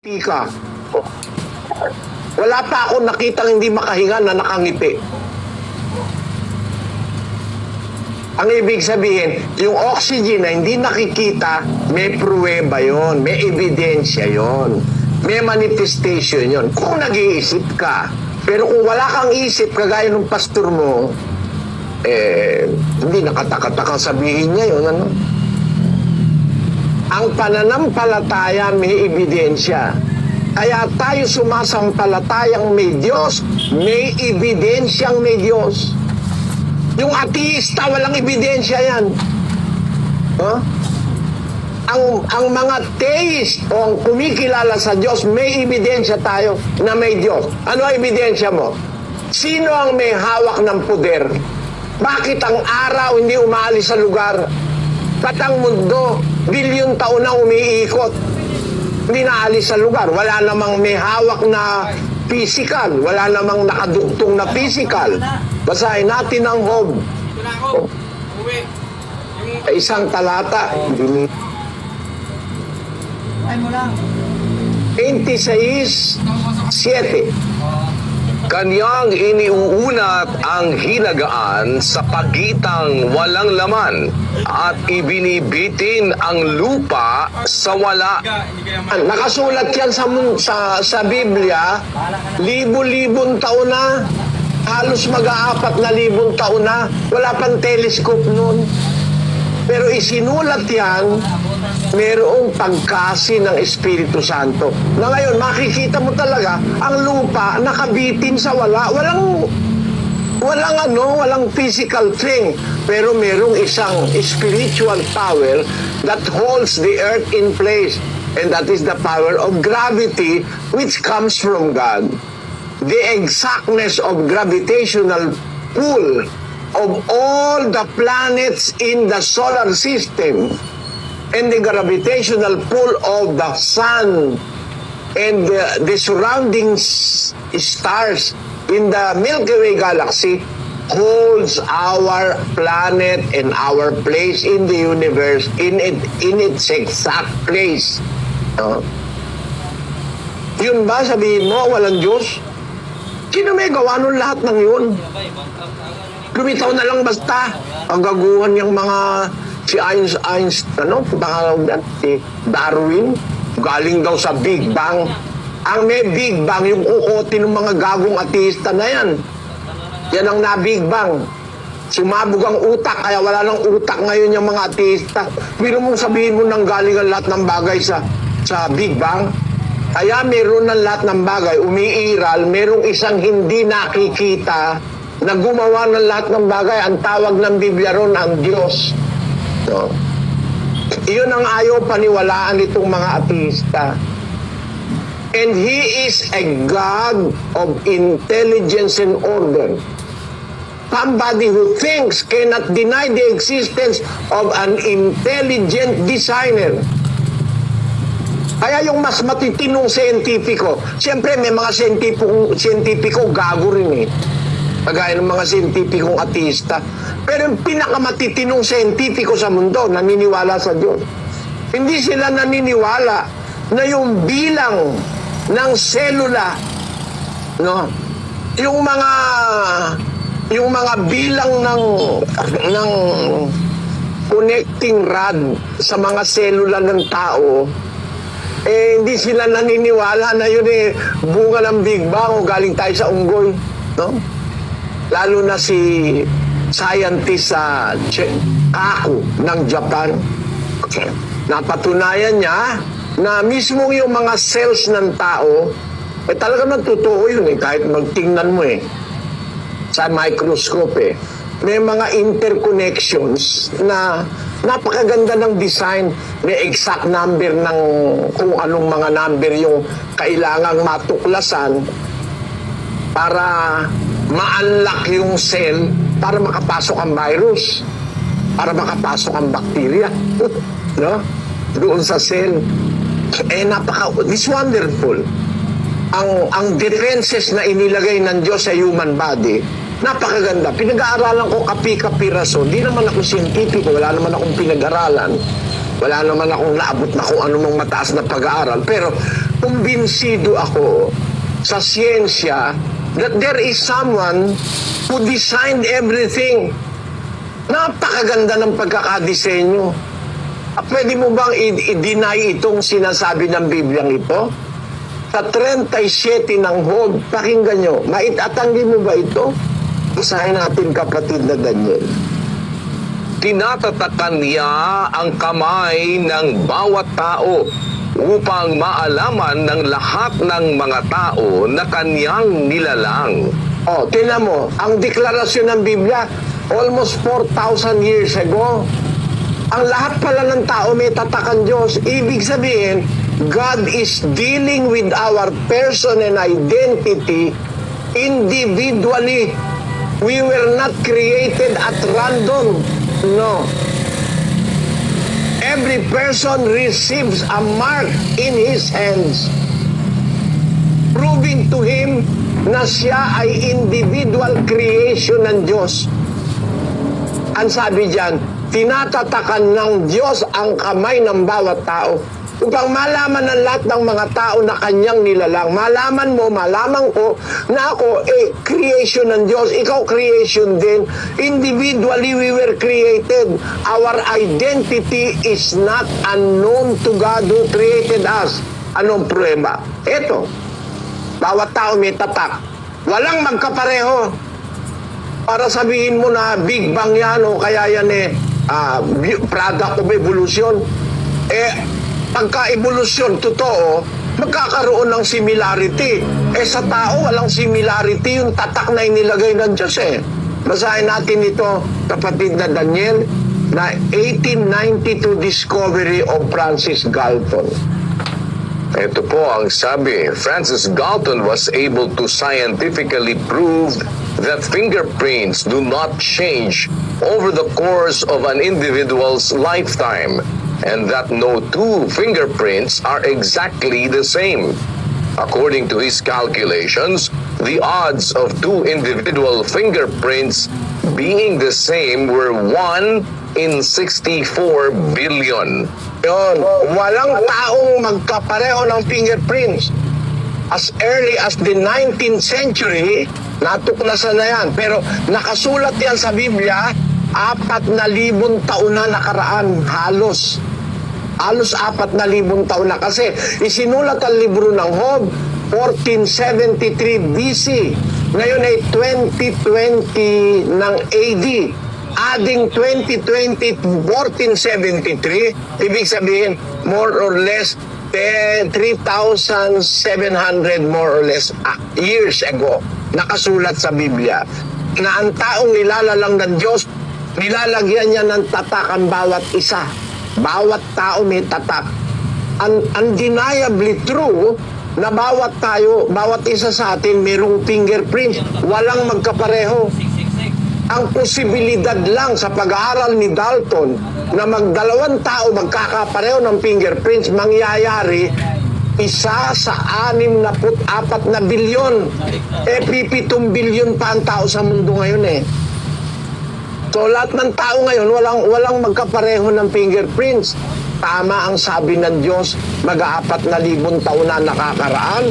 Tika. Wala pa ako nakitang hindi makahinga na nakangiti. Ang ibig sabihin, yung oxygen na hindi nakikita, may pruweba yon, may ebidensya yon, may manifestation yon. Kung nag-iisip ka, pero kung wala kang isip, kagaya ng pastor mo, hindi nakatakatakang sabihin niya yun, ano? Ang pananampalataya may ebidensya. Kaya tayo sumasampalatayang may Diyos, may ebidensyang may Diyos. Yung ateista, walang ebidensya yan. Huh? Ang mga theist o ang kumikilala sa Diyos, may ebidensya tayo na may Diyos. Ano ang ebidensya mo? Sino ang may hawak ng poder? Bakit ang araw hindi umaalis sa lugar? Ba't ang mundo, bilyon taon na umiikot? Hindi naalis sa lugar. Wala namang may hawak na physical. Wala namang nakaduktong na physical. Basahin natin ang Job. Isang talata. 26:7. Kanyang iniuunat ang hinagaan sa pagitang walang laman at ibinibitin ang lupa sa wala. Nakasulat yan sa Biblia, libo-libong taon na, halos mag-aapat na libong taon na, wala pang telescope noon. Pero isinulat yan, mayroong pagkasi ng Espiritu Santo. Na ngayon, makikita mo talaga, ang lupa nakabitin sa wala. Walang physical thing. Pero mayroong isang spiritual power that holds the earth in place. And that is the power of gravity which comes from God. The exactness of gravitational pull of all the planets in the solar system and the gravitational pull of the sun and the surrounding stars in the Milky Way galaxy holds our planet and our place in the universe in its exact place. Yun ba sabihin mo, walang Diyos? Sino may gawa nun lahat ng yun? Lumitaw na lang basta. Ang gaguhan yung mga si Einstein, si Darwin, galing daw sa Big Bang. Ang may Big Bang, yung ukote ng mga gagong ateista na yan. Yan ang na-Big Bang. Sumabog ang utak, kaya wala nang utak ngayon yung mga ateista. Pero mong sabihin mo nang galing ang lahat ng bagay sa Big Bang. Kaya meron ng lahat ng bagay, umiiral, merong isang hindi nakikita na gumawa ng lahat ng bagay. Ang tawag ng Biblia ron, ang Diyos. So, iyon ang ayaw paniwalaan nitong mga ateista. And He is a God of intelligence and order. Somebody who thinks cannot deny the existence of an intelligent designer. Kaya yung mas matitinong siyentipiko, siyempre may mga siyentipiko gago rin eh. Kagaya ng mga siyentipikong ateista. Pero yung pinakamatitinong siyentipiko sa mundo, naniniwala sa Diyos. Hindi sila naniniwala na yung bilang ng selula, no? Yung mga bilang ng connecting rod sa mga selula ng tao, hindi sila naniniwala na yun bunga ng Big Bang o galing tayo sa unggoy, no? Lalo na si scientist sa Kaku ng Japan. Napatunayan niya na mismo yung mga cells ng tao, talaga totoo yun kahit magtingnan mo sa microscope May mga interconnections na napakaganda ng design. May exact number ng kung anong mga number yung kailangang matuklasan para ma-unlock yung cell para makapasok ang virus, para makapasok ang bacteria, no? Doon sa cell. It's wonderful. Ang defenses na inilagay ng Diyos sa human body, napakaganda. Pinag-aaralan ko kapi-kapiraso. Di naman ako siyentipiko, wala naman akong pinag-aralan. Wala naman akong naabot na kung anumang mataas na pag-aaral. Pero kumbinsido ako sa siyensya that there is someone who designed everything. Napakaganda ng pagkakadisenyo. Pwede mo bang i-deny itong sinasabi ng Bibliang ito? Sa 37 ng Hod, pakinggan nyo, maitatanggi mo ba ito? Basahin natin, kapatid na Daniel. Tinatatakan niya ang kamay ng bawat tao upang maalaman ng lahat ng mga tao na kanyang nilalang. Tingnan mo, ang deklarasyon ng Biblia, almost 4,000 years ago, ang lahat pala ng tao may tatakan Diyos. Ibig sabihin, God is dealing with our person and identity individually. We were not created at random. No. Every person receives a mark in his hands, proving to him na siya ay individual creation ng Diyos. Ang sabi diyan, tinatatakan ng Diyos ang kamay ng bawat tao upang malaman ng lahat ng mga tao na kanyang nilalang. Malaman mo, malaman ko na ako, creation ng Diyos. Ikaw creation din. Individually, we were created. Our identity is not unknown to God who created us. Anong prueba? Ito, bawat tao may tatak. Walang magkapareho. Para sabihin mo na Big Bang yan o kaya yan product of evolution. Pagka-evolusyon, totoo, magkakaroon ng similarity. Sa tao, walang similarity yung tatak na inilagay ng Diyos Basahin natin ito, kapatid na Daniel, na 1892 discovery of Francis Galton. Ito po ang sabi, Francis Galton was able to scientifically prove that fingerprints do not change over the course of an individual's lifetime, and that no two fingerprints are exactly the same. According to his calculations, the odds of two individual fingerprints being the same were 1 in 64 billion. Yun, walang taong magkapareho ng fingerprints. As early as the 19th century, natuklasan na yan. Pero nakasulat yan sa Biblia, 4,000 taon na nakaraan, halos 4,000 taon na kasi isinulat ang libro ng Job 1473 BC. Ngayon ay 2020 ng AD. Adding 2020 1473, ibig sabihin more or less 3,700 more or less years ago. Nakasulat sa Biblia na ang taong nilalalang ng Diyos, nilalagyan niya ng tatak ang bawat isa. Bawat tao may tatak. Undeniably true na bawat isa sa atin mayroong fingerprints. Walang magkapareho. Ang posibilidad lang sa pag-aaral ni Dalton na magdalawang tao magkakapareho ng fingerprints mangyayari 1 sa 64 na bilyon. 7 bilyon pa ang tao sa mundo ngayon So lahat ng tao ngayon walang magkapareho ng fingerprints. Tama ang sabi ng Diyos, mag-4,000 taon na nakakaraan.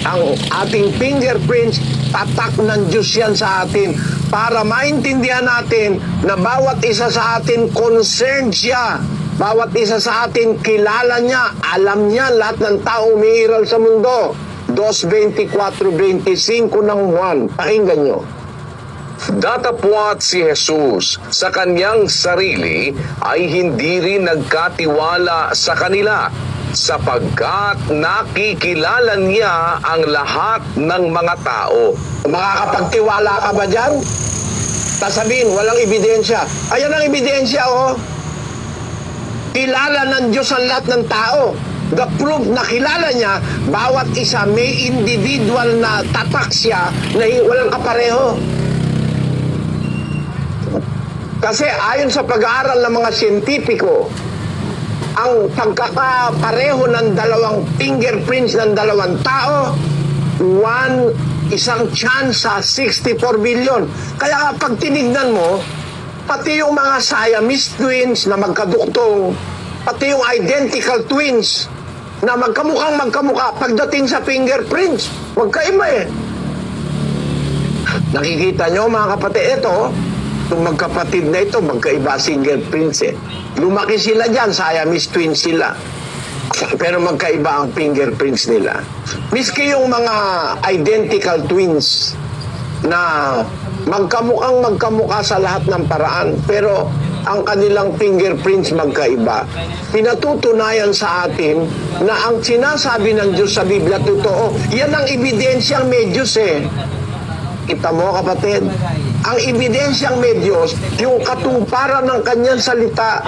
Ang ating fingerprints, tatak ng Diyos yan sa atin para maintindihan natin na bawat isa sa atin concerned siya. Bawat isa sa atin kilala niya, alam niya lahat ng tao umiiral sa mundo. 2:24-25 ng Juan. Pakinggan nyo. Datapwat si Jesus sa kanyang sarili ay hindi rin nagkatiwala sa kanila sapagkat nakikilala niya ang lahat ng mga tao. Makakapagtiwala ka ba dyan? Sasabihin, walang ebidensya. Ayan ang ebidensya, Kilala ng Diyos ang lahat ng tao. The proof na kilala niya, bawat isa may individual na tatak siya na walang kapareho. Kasi ayon sa pag-aaral ng mga siyentipiko, ang pagkakapareho ng dalawang fingerprints ng dalawang tao, isang chance sa 64 billion. Kaya pag tinignan mo, pati yung mga Siamese twins na magkaduktong, pati yung identical twins, na magkamukha pagdating sa fingerprints. Magkaiba eh. Nakikita nyo mga kapatid, itong magkapatid na ito, magkaiba fingerprints eh. Lumaki sila dyan, Siamese twins sila. Pero magkaiba ang fingerprints nila. Miski yung mga identical twins na magkamukha sa lahat ng paraan, pero ang kanilang fingerprints magkaiba. Pinatutunayan sa atin na ang sinasabi ng Diyos sa Biblia totoo. Yan ang ebidensyang may Diyos eh. Kita mo kapatid, ang ebidensyang may Diyos, yung katuparan ng kanyang salita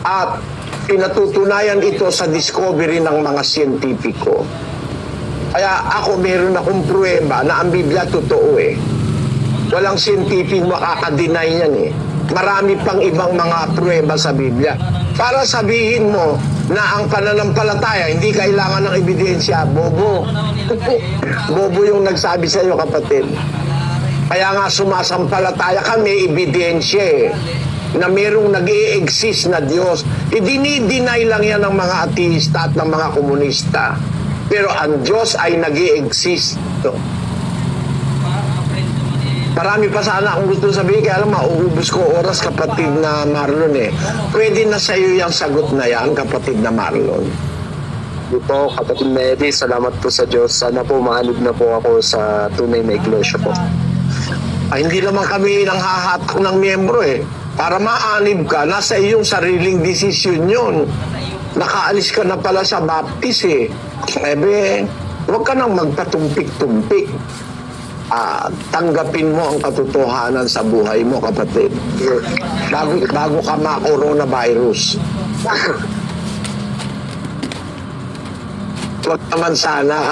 at pinatutunayan ito sa discovery ng mga siyentipiko. Kaya ako meron akong pruweba na ang Biblia totoo eh. Walang scientific makaka-deny yan eh. Marami pang ibang mga pruweba sa Biblia. Para sabihin mo na ang pananampalataya hindi kailangan ng ebidensya, bobo. Bobo yung nagsabi sa iyo kapatid. Kaya nga sumasampalataya kami, ebidensya eh, na merong nag-i-exist na Diyos. Idini-deny lang yan ng mga ateista at ng mga komunista. Pero ang Diyos ay nag-i-exist. Marami pa sana akong gusto sabihin, kaya alam, mauubos ko oras kapatid na Marlon eh. Pwede na sa iyo yung sagot na yan, kapatid na Marlon. Po, kapatid Medi, salamat po sa Diyos. Sana po maanib na po ako sa tunay na iglesia po. Ay, hindi naman kami nang hahatak ng miyembro eh. Para maanib ka, nasa iyong sariling desisyon yun. Nakaalis ka na pala sa baptist eh. Ebe, huwag ka nang magpatumpik-tumpik. Tanggapin mo ang katotohanan sa buhay mo, kapatid. Bago ka ma-coronavirus. Huwag naman sana